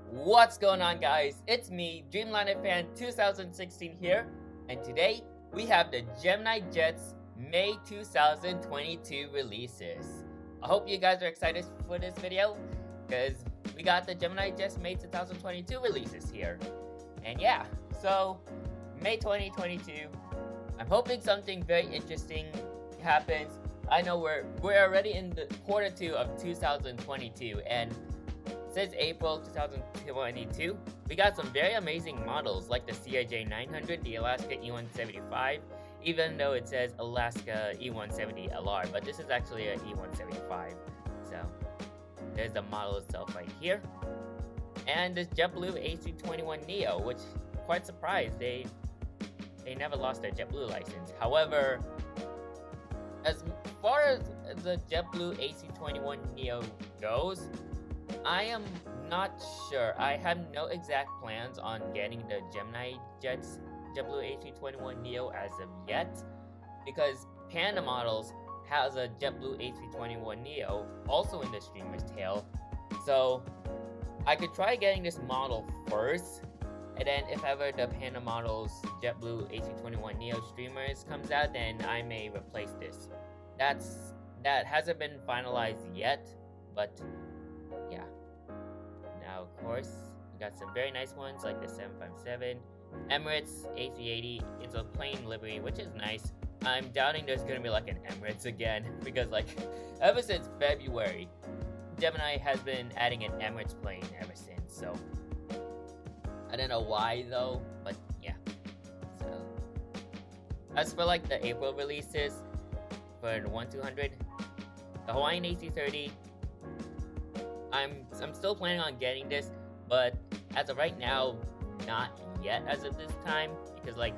What's going on, guys? It's me, Dreamliner Fan 2016 here, and today we have the GeminiJets May 2022 releases. I hope you guys are excited for this video, because we got the GeminiJets May 2022 releases here. And yeah, so May 2022, I'm hoping something very interesting happens. I know we're already in the quarter 2 of 2022, and since April 2022, we got some very amazing models like the CRJ 900, the Alaska E175, even though it says Alaska E170 LR, but this is actually an E175. So there's the model itself right here. And this JetBlue A321neo, which quite surprised, they never lost their JetBlue license. However, as far as the JetBlue A321neo goes, I am not sure. I have no exact plans on getting the GeminiJets JetBlue A321neo as of yet, because Panda Models has a JetBlue A321neo also in the streamer's tail. So I could try getting this model first, and then if ever the Panda Models JetBlue A321neo streamers comes out, then I may replace this. That hasn't been finalized yet, but yeah. Now, of course, we got some very nice ones like the 757, Emirates A380. It's a plain livery, which is nice. I'm doubting there's gonna be like an Emirates again, because like ever since February, Gemini has been adding an Emirates plane ever since. So I don't know why though, but yeah. So as for like the April releases for the 1200, the Hawaiian A330. I'm still planning on getting this, but as of right now, not yet as of this time, because like,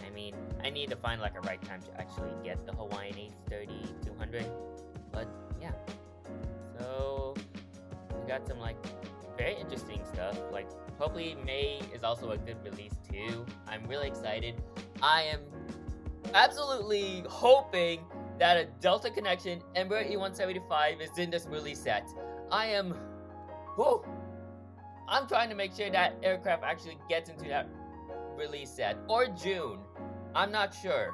I mean, I need to find like a right time to actually get the Hawaiian A330-200, but yeah. So we got some like very interesting stuff. Like hopefully May is also a good release too. I'm really excited. I am absolutely hoping that a Delta Connection Embraer E175 is in this release set. I'm trying to make sure that aircraft actually gets into that release set, or June. I'm not sure.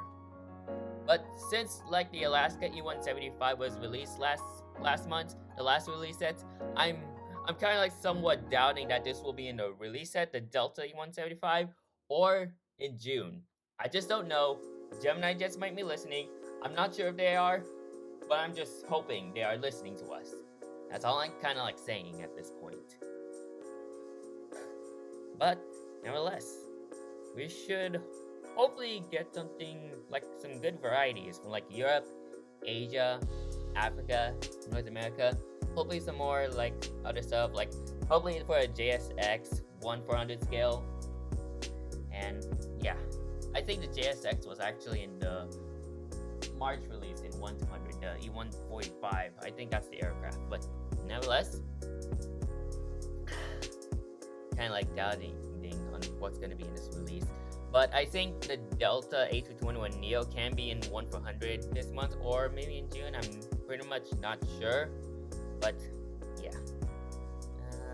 But since like the Alaska E175 was released last month, the last release set, I'm kind of like somewhat doubting that this will be in the release set, the Delta E175, or in June. I just don't know. GeminiJets might be listening. I'm not sure if they are, but I'm just hoping they are listening to us. That's all I'm kind of like saying at this point. But nevertheless, we should hopefully get something like some good varieties from like Europe, Asia, Africa, North America. Hopefully some more like other stuff, like hopefully for a JSX 1/400 scale. And yeah, I think the JSX was actually in the March release in 1/200, the E145. I think that's the aircraft, but nevertheless, kind of like doubting on what's going to be in this release. But I think the Delta A321neo can be in 1/400 this month, or maybe in June. I'm pretty much not sure, but yeah.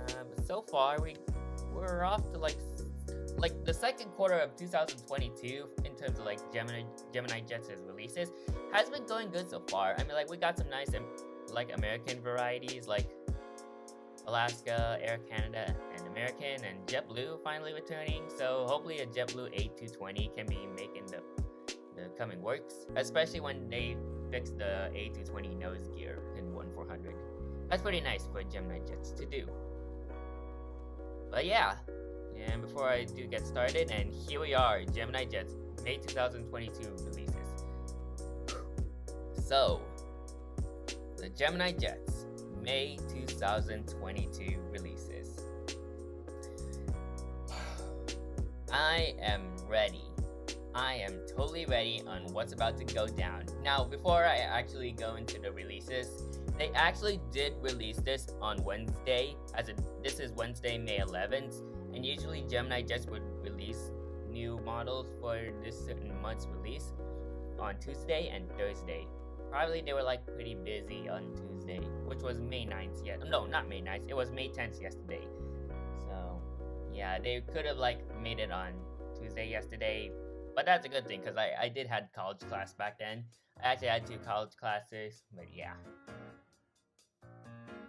But so far we're off to like the second quarter of 2022 in terms of like GeminiJets' releases has been going good so far. I mean, like we got some nice like American varieties like Alaska, Air Canada, and American, and JetBlue finally returning. So hopefully a JetBlue A220 can be making the coming works, especially when they fix the A220 nose gear in 1/400. That's pretty nice for GeminiJets to do. But yeah, and before I do get started, and here we are, GeminiJets May 2022 releases. So the GeminiJets May 2022 releases. I am ready. I am totally ready on what's about to go down. Now, before I actually go into the releases, they actually did release this on Wednesday, this is Wednesday, May 11th, and usually GeminiJets would release new models for this certain month's release on Tuesday and Thursday. Probably they were like pretty busy on Tuesday, which was May 9th yet. No, not May 9th. It was May 10th yesterday. So, yeah, they could have like made it on Tuesday yesterday, but that's a good thing because I did had college class back then. I actually had 2 college classes, but yeah.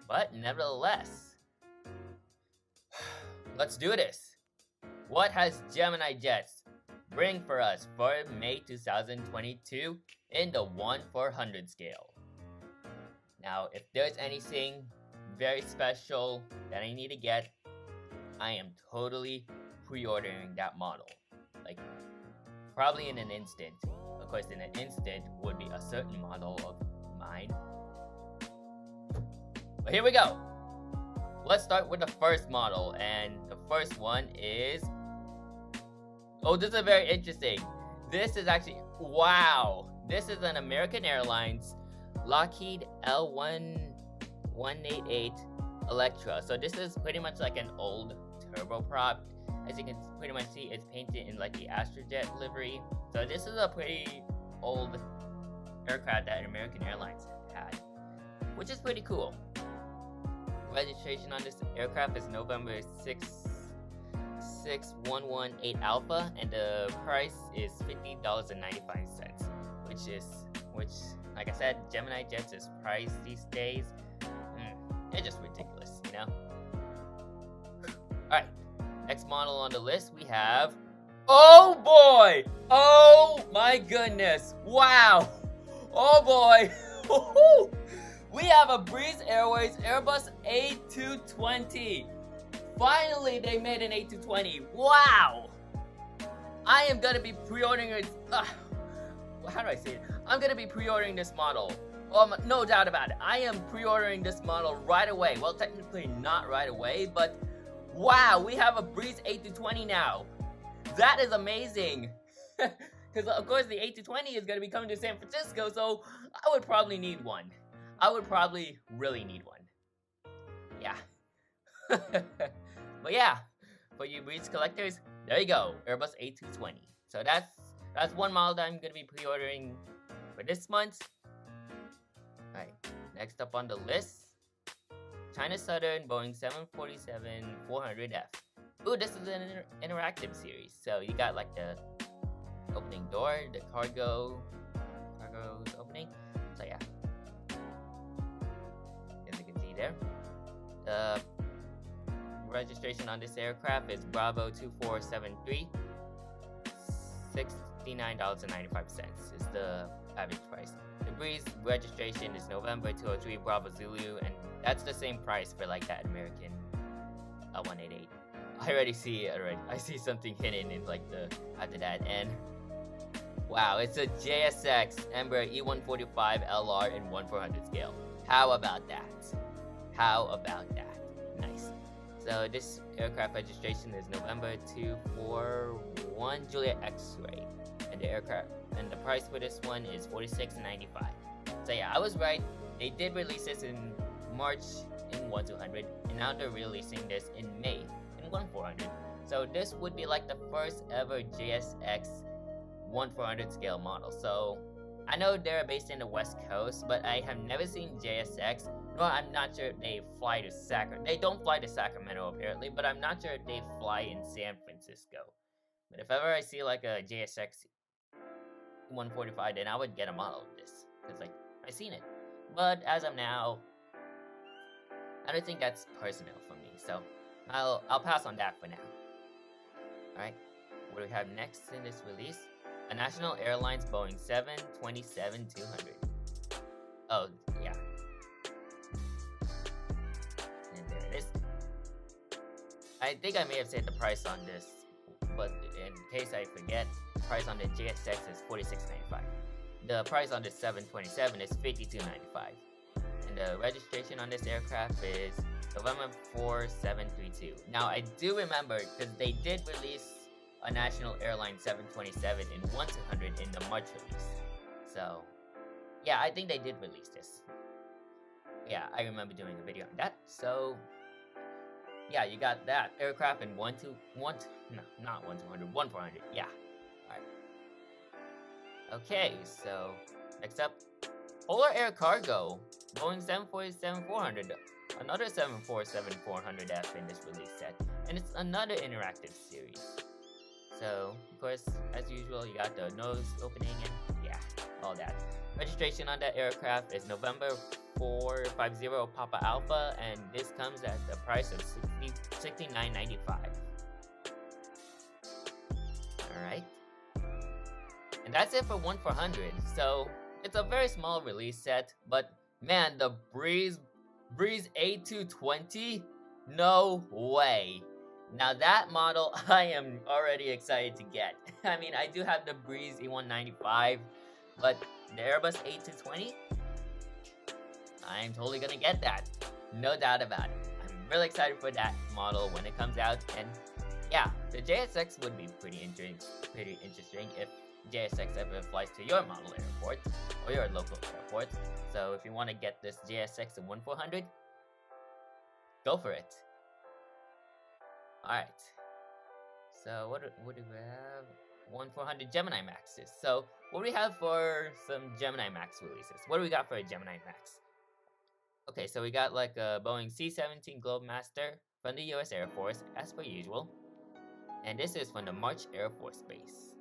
But nevertheless, let's do this. What has GeminiJets bring for us for May 2022 in the 1/400 scale? Now, if there's anything very special that I need to get, I am totally pre-ordering that model. Like, probably in an instant. Of course, in an instant would be a certain model of mine. But here we go. Let's start with the first model, and the first one is... Oh, this is very interesting. This is actually... Wow! This is an American Airlines Lockheed L1188 Electra. So this is pretty much like an old turboprop. As you can pretty much see, it's painted in like the Astrojet livery. So this is a pretty old aircraft that American Airlines had, which is pretty cool. Registration on this aircraft is November 66118 Alpha, and the price is $50.95, which like I said, GeminiJets' price these days, it's just ridiculous, you know? Alright, next model on the list we have... Oh boy! Oh my goodness! Wow! Oh boy! We have a Breeze Airways Airbus A220! Finally, they made an A220! Wow! I am gonna be pre-ordering it... how do I say it? I'm gonna be pre-ordering this model. No doubt about it. I am pre-ordering this model right away. Well, technically not right away, but wow, we have a Breeze A220 now. That is amazing. Because of course the A220 is gonna be coming to San Francisco, so I would probably need one. I would probably really need one. Yeah. But yeah, for you Breeze collectors, there you go, Airbus A220. So that's one model that I'm gonna be pre-ordering for this month. Alright, next up on the list, China Southern Boeing 747-400F. Ooh, this is an interactive series. So you got like the opening door, the cargo's opening. So yeah, as you can see there, the registration on this aircraft is Bravo 2473. $69.95 is the average price. The Breeze registration is November 203 Bravo Zulu, and that's the same price for like that American L188. I already see it already. I see something hidden in like the after that, and wow, it's a JSX Embraer E145 LR in 1/400 scale. How about that? How about that? Nice. So this aircraft registration is November 241 Juliet X-ray, and the price for this one is $46.95. So yeah, I was right. They did release this in March in 1/200, and now they're releasing this in May in 1/400. So this would be like the first ever JSX 1/400 scale model. So I know they're based in the West Coast, but I have never seen JSX. No, I'm not sure if they fly to Sacramento. They don't fly to Sacramento apparently, but I'm not sure if they fly in San Francisco. But if ever I see like a JSX 145, then I would get a model of this, because like I've seen it. But as of now, I don't think that's personal for me, so I'll pass on that for now. Alright, what do we have next in this release? A National Airlines Boeing 727-200. Oh, yeah. And there it is. I think I may have said the price on this, but in case I forget, the price on the JSX is $46.95. The price on the 727 is $52.95. And the registration on this aircraft is November 4732. Now, I do remember, because they did release a National Airlines 727 in 1/200 in the March release. So, yeah, I think they did release this. Yeah, I remember doing a video on that. So, yeah, you got that aircraft in 1/400. Yeah. Alright. Okay, so next up, Polar Air Cargo, Boeing 747-400. Another 747-400F in this release set. and it's another interactive series. So, of course, as usual, you got the nose opening and yeah, all that. Registration on that aircraft is November 450 Papa Alpha, and this comes at the price of $69.95. Alright. And that's it for 1-400. So, it's a very small release set, but man, the Breeze A220? No way. Now that model, I am already excited to get. I mean, I do have the Breeze E195, but the Airbus A220? I'm totally gonna get that. No doubt about it. I'm really excited for that model when it comes out, and yeah, the JSX would be pretty interesting if JSX ever flies to your model airport or your local airport. So if you want to get this JSX in 1-400, go for it. Alright, so what do we have? 1-400 Gemini Maxes. So what do we have for some Gemini Max releases? What do we got for a Gemini Max? Okay, so we got like a Boeing C-17 Globemaster from the US Air Force, as per usual. And this is from the March Air Force Base.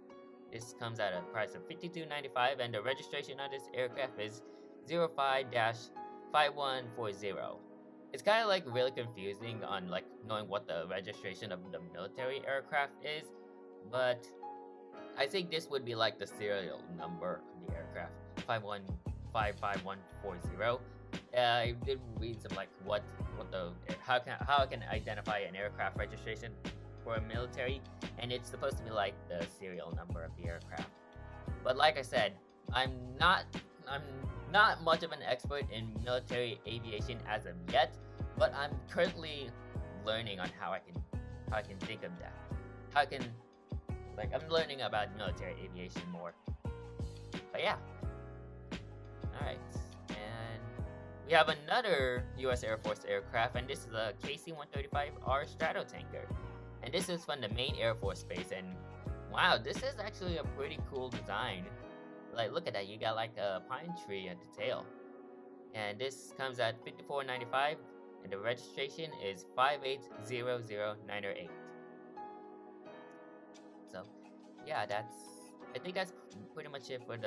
This comes at a price of $52.95, and the registration on this aircraft is 05-5140. It's kind of like really confusing on like knowing what the registration of the military aircraft is, but I think this would be like the serial number of the aircraft, 55140. I did read some like how I can identify an aircraft registration for a military, and it's supposed to be like the serial number of the aircraft. But like I said, I'm not much of an expert in military aviation as of yet, but I'm currently learning on how I can think of that. I'm learning about military aviation more. But yeah. Alright. And we have another US Air Force aircraft, and this is a KC-135R Stratotanker. And this is from the Maine Air Force Base, and wow, this is actually a pretty cool design. Like, look at that, you got like a pine tree at the tail. And this comes at $54.95, and the registration is 580098. So, yeah, I think that's pretty much it for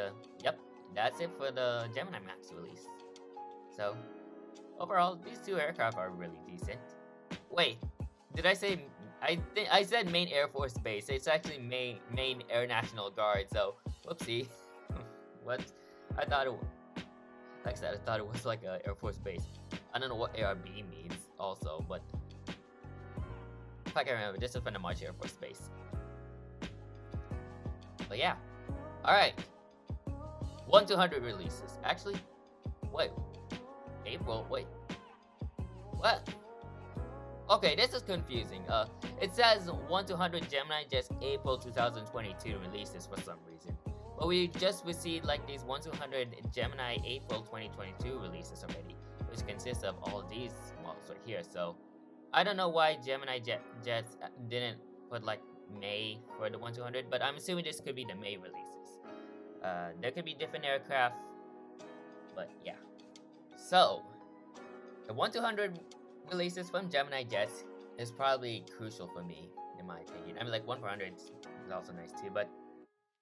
that's it for the Gemini Max release. So, overall, these two aircraft are really decent. Wait, did I say, I said Maine Air Force Base. It's actually Maine Air National Guard, so, whoopsie. What? I thought it was like an Air Force Base. I don't know what ARB means also, but if I can remember, this is from the March Air Force Base. But yeah. Alright. 1-200 releases. Actually, wait. April, wait. What? Okay, this is confusing. It says 1-200 GeminiJets April 2022 releases for some reason. But we just received like these 1-200 Gemini April 2022 releases already, which consists of all these models right here. So I don't know why GeminiJets didn't put like May for the 1-200, but I'm assuming this could be the May releases. There could be different aircraft, but yeah. So the 1-200 releases from GeminiJets is probably crucial for me, in my opinion. I mean, like 1-400 is also nice too, but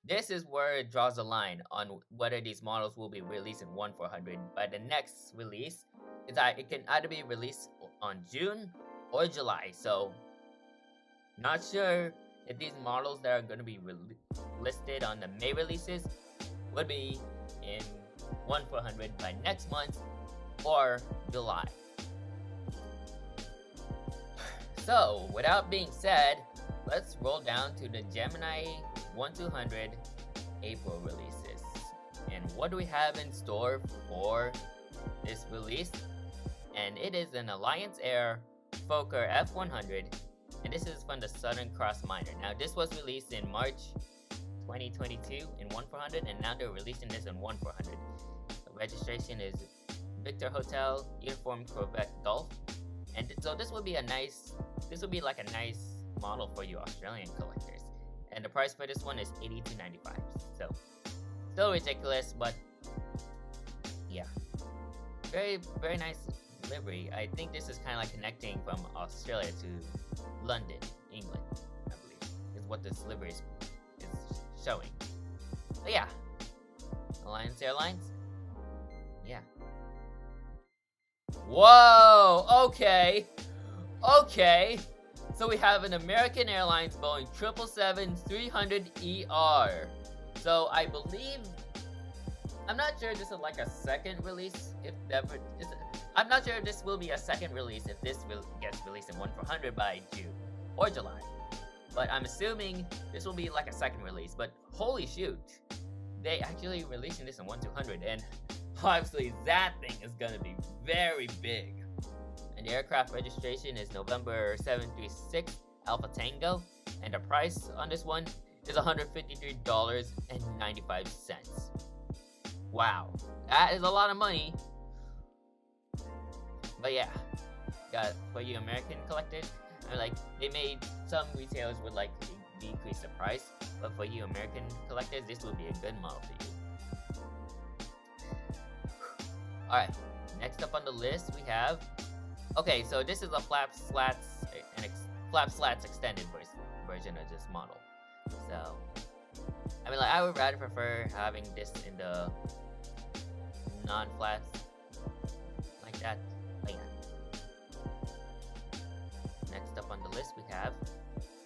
this is where it draws a line on whether these models will be released in 1-400 by the next release. It can either be released on June or July, so not sure if these models that are going to be listed on the May releases would be in 1-400 by next month or July. So, without being said, let's roll down to the Gemini 1-200 April releases. And what do we have in store for this release? And it is an Alliance Air Fokker F100, and this is from the Southern Cross Miner. Now, this was released in March 2022 in 1-400, and now they're releasing this in 1-400. The registration is Victor Hotel Uniform Corvette Golf, and so this would be like a nice model for you Australian collectors. And the price for this one is $82.95. So, still ridiculous, but yeah, very, very nice livery. I think this is kind of like connecting from Australia to London, England, I believe, is what this livery is showing. But yeah, Alliance Airlines. Yeah. Whoa! Okay. So we have an American Airlines Boeing 777-300ER. So I believe, I'm not sure if this is like a second release, I'm not sure if this will be a second release if this gets released in 1/400 by June or July. But I'm assuming this will be like a second release. But holy shoot, they actually releasing this in 1/200, and obviously that thing is gonna be very big. And the aircraft registration is November 736 Alpha Tango, and the price on this one is $153.95. Wow, that is a lot of money. But yeah, got for you American collectors. I mean, like, some retailers would like to decrease the price, but for you American collectors, this would be a good model for you. Alright, next up on the list we have, okay, so this is a flap slats extended version of this model. So, I mean, like, I would rather prefer having this in the non-flaps like that. But yeah. Next up on the list we have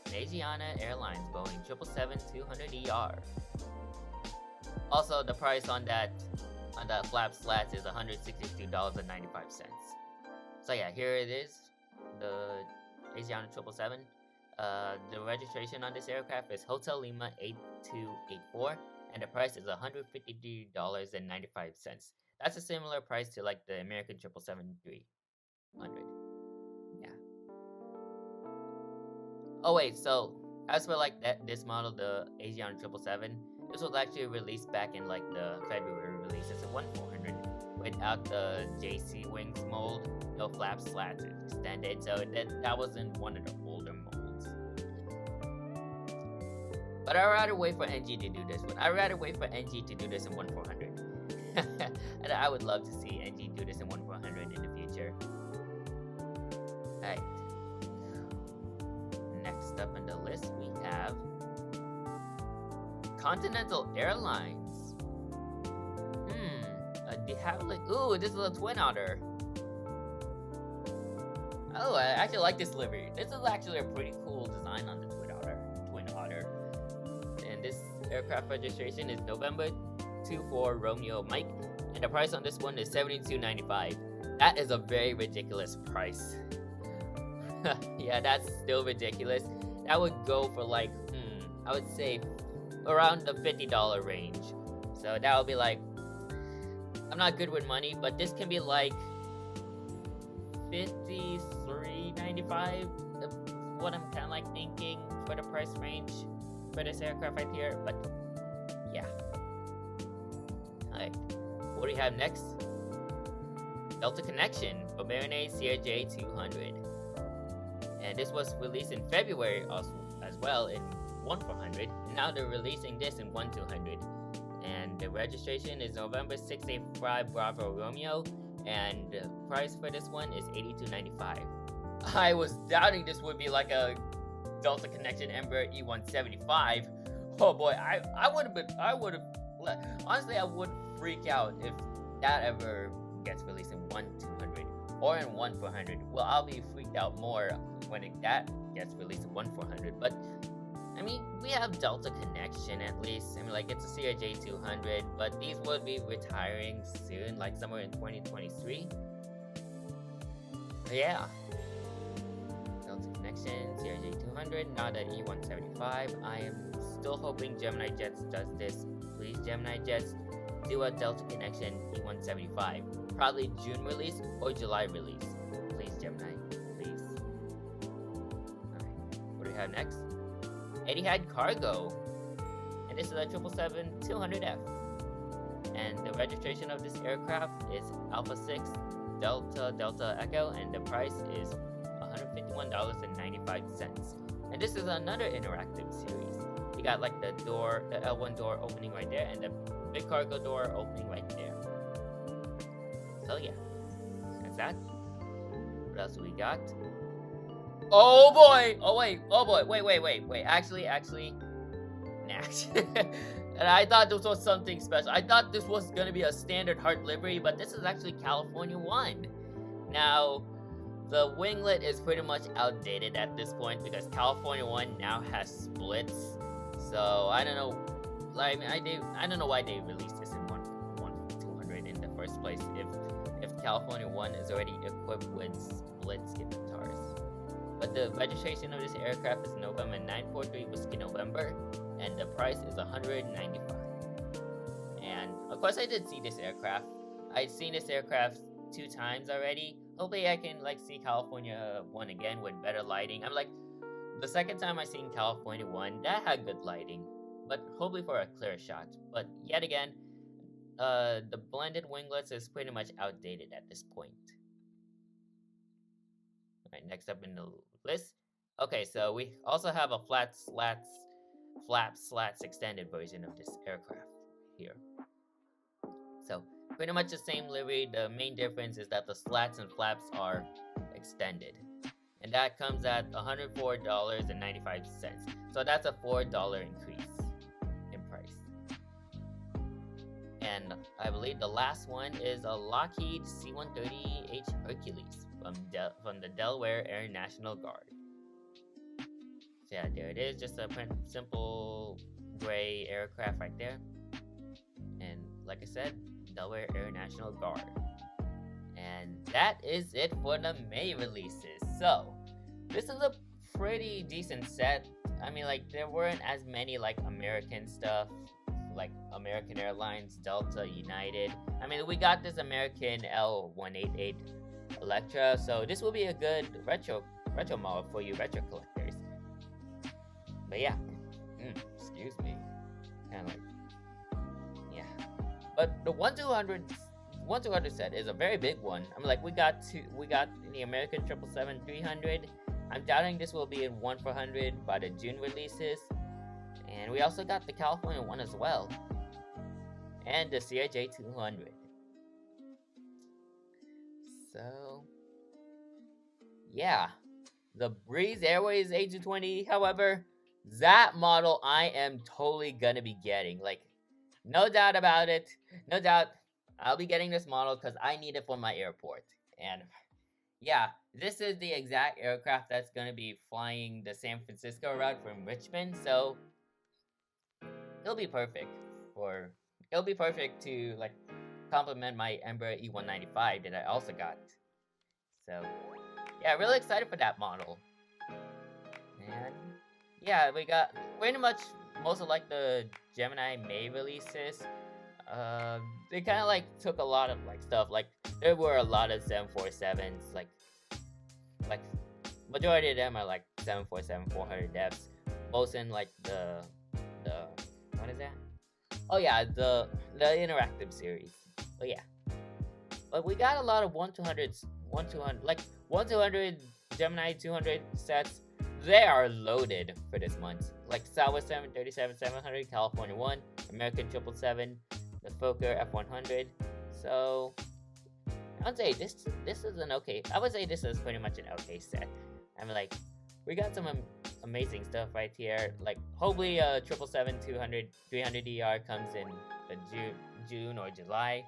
an Asiana Airlines Boeing 777-200ER. Also, the price on that flap slats is $162.95. So yeah, here it is, the Asiana 777. The registration on this aircraft is Hotel Lima 8284, and the price is $153.95. That's a similar price to like the American 777-300. Yeah. Oh wait, so as for like this model, the Asiana 777, this was actually released back in like the February release as a 1/400 without the JC wings mold, no flap slats extended, so that wasn't one of the older molds. But I'd rather wait for NG to do this one. I'd rather wait for NG to do this in 1/400. And I would love to see NG do this in 1/400 in the future. Alright. Next up on the list we have Continental Airlines. They have like, ooh, this is a twin otter. Oh, I actually like this livery. This is actually a pretty cool design on the twin otter. And this aircraft registration is November 24 Romeo Mike, and the price on this one is $72.95. That is a very ridiculous price. Yeah, that's still ridiculous. That would go for like, I would say around the $50 range. So that would be like, I'm not good with money, but this can be like $53.95. What I'm kind of like thinking for the price range for this aircraft right here. But yeah. Alright, what do we have next? Delta Connection for Marinade CRJ 200. And this was released in February as well in 1/400. And now they're releasing this in 1/200. And the registration is November 685 Bravo Romeo, and the price for this one is $82.95. I was doubting this would be like a Delta Connection Embraer E175. Oh boy, I would have, honestly, I would freak out if that ever gets released in 1/200 or in 1/400. Well, I'll be freaked out more when that gets released in 1/400, but I mean, we have Delta Connection at least. I mean, like, it's a CRJ 200, but these would be retiring soon, like somewhere in 2023. But yeah. Delta Connection, CRJ 200, not an E175. I am still hoping GeminiJets does this. Please, GeminiJets, do a Delta Connection E175. Probably June release or July release. Please, Gemini, please. Alright, what do we have next? Etihad Cargo, and this is a 777-200F, and the registration of this aircraft is Alpha 6 Delta Echo, and the price is $151.95. And this is another interactive series. You got like the L1 door opening right there, and the big cargo door opening right there. So yeah, that's that. What else do we got? Oh boy! Oh wait! Oh boy! Wait! Actually, nah. And I thought this was something special. I thought this was gonna be a standard heart livery, but this is actually California 1. Now, the winglet is pretty much outdated at this point because California 1 now has splits. So I don't know. Like, I don't know why they released this in 200 in the first place. If California 1 is already equipped with split skid guitars. But the registration of this aircraft is November 943 Whiskey November, and the price is $195. And of course, I did see this aircraft. I've seen this aircraft 2 times already. Hopefully, I can see California 1 again with better lighting. The second time I seen California 1, that had good lighting, but hopefully for a clear shot. But yet again, the blended winglets is pretty much outdated at this point. Alright, next up in the list. Okay, so we also have a flap slats extended version of this aircraft here. So pretty much the same livery. The main difference is that the slats and flaps are extended. And that comes at $104.95. So that's a $4 increase in price. And I believe the last one is a Lockheed C-130H Hercules from the Delaware Air National Guard. So yeah, there it is, just a simple gray aircraft right there. And like I said, Delaware Air National Guard. And that is it for the May releases. So this is a pretty decent set. I mean, like, there weren't as many like American stuff, like American Airlines, Delta, United. I mean, we got this American L188 Electra, so this will be a good retro model for you retro collectors. But yeah, excuse me, kind of like, yeah. But the 1200 set is a very big one. I mean, like, we got the American 777-300. I'm doubting this will be in 1/400 by the June releases. And we also got the California 1 as well. And the CRJ 200. So, yeah. The Breeze Airways A220, however, that model I am totally gonna be getting. Like, no doubt about it. No doubt. I'll be getting this model because I need it for my airport. And yeah, this is the exact aircraft that's going to be flying the San Francisco route from Richmond. So it'll be perfect to like complement my Embraer E195 that I also got. So yeah, really excited for that model. And yeah, we got pretty much most of like the Gemini May releases. They kind of like took a lot of like stuff. Like, there were a lot of 747s. Like majority of them are like 747-400Fs. Most in like the what is that? Oh yeah, the interactive series. But yeah, but we got a lot of 1200s, 1200 Gemini 200 sets. They are loaded for this month. Like Southwest 737-700, California 1, American 777, the Fokker F100. So I would say this is an okay. I would say this is pretty much an okay set. I mean, like, we got some amazing stuff right here. Like, hopefully 777-200, 300ER comes in the June or July.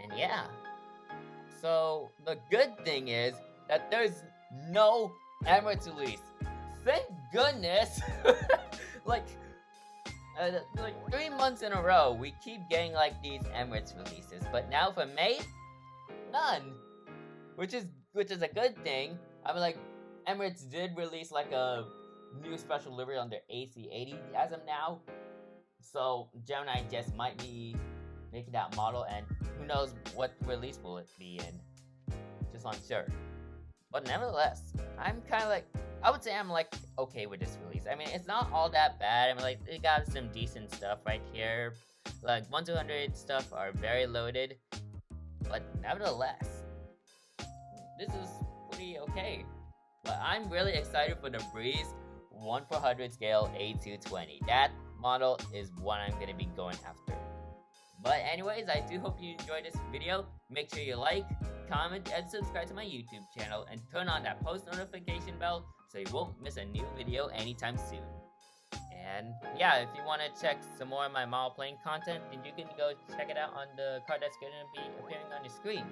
And yeah. So the good thing is that there's no Emirates release. Thank goodness. like 3 months in a row, we keep getting like these Emirates releases, but now for May, none, which is a good thing. I mean, like, Emirates did release like a new special livery on their AC-80 as of now, so GeminiJets might be making that model, and who knows what release will it be in. Just unsure. But nevertheless, I'm kind of like, I would say I'm like okay with this release. I mean, it's not all that bad. I mean, like, it got some decent stuff right here. Like 1200 stuff are very loaded, but nevertheless, this is pretty okay. But I'm really excited for the Breeze 1/400 scale A220. That model is what I'm gonna be going after. But anyways, I do hope you enjoyed this video. Make sure you like, comment, and subscribe to my YouTube channel, and turn on that post notification bell so you won't miss a new video anytime soon. And yeah, if you want to check some more of my model plane content, then you can go check it out on the card that's going to be appearing on the screen.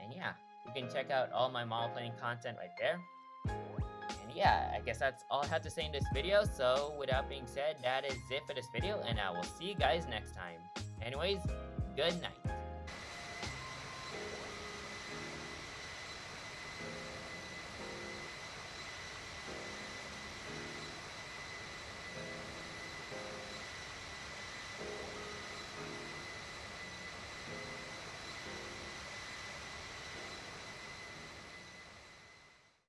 And yeah, you can check out all my model plane content right there. And yeah, I guess that's all I have to say in this video. So with that being said, that is it for this video, and I will see you guys next time. Anyways, good night.